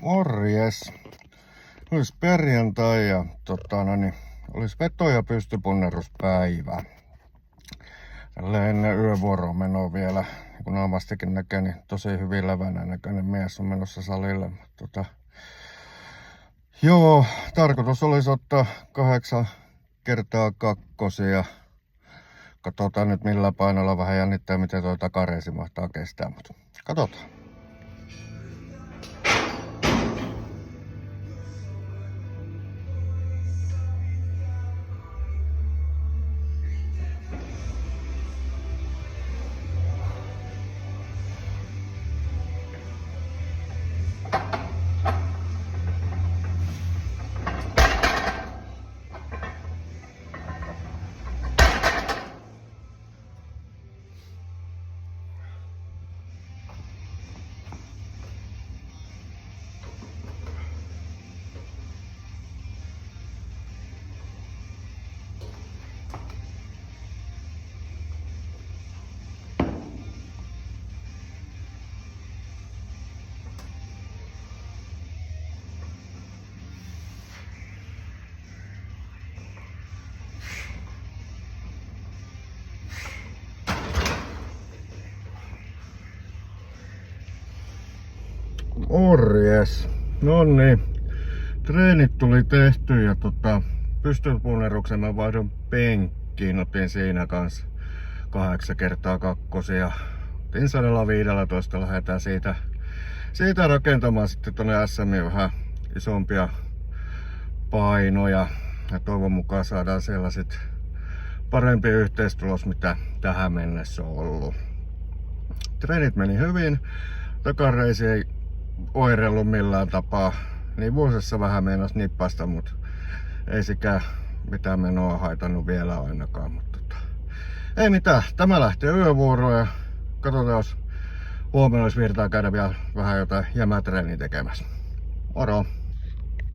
Morjes. Olisi perjantai ja olisi veto- ja pystypunneruspäivä. Tällä ennen yövuoroa menoa vielä, kun naamastakin näkee, niin tosi hyvin levänä näköinen mies on menossa salille. Joo, tarkoitus olisi ottaa 8 kertaa kakkosia. Katsotaan nyt millä painolla, vähän jännittää miten tuo takareisi mahtaa kestää, mutta katsotaan. Morjes. Nonni. Treenit tuli tehty ja pystypunneruksen mä vaihdon penkkiin. Otin siinä kans 8 kertaa kakkosia. Otin 115, lähdetään siitä rakentamaan sitten tonne SM:iin vähän isompia painoja. Ja toivon mukaan saadaan sellaiset parempi yhteistulos mitä tähän mennessä on ollut. Treenit meni hyvin. Takareisi ei oireillut millään tapaa. Niin vuosissa vähän meinas nippasta, mutta ei sikään mitään menoa haitannut vielä ainakaan. Mutta ei mitään, tämä lähtee yövuoroon ja katsotaan jos huomenna olisi virtaa käydä vielä vähän jotain jämätreeniä tekemässä. Moro!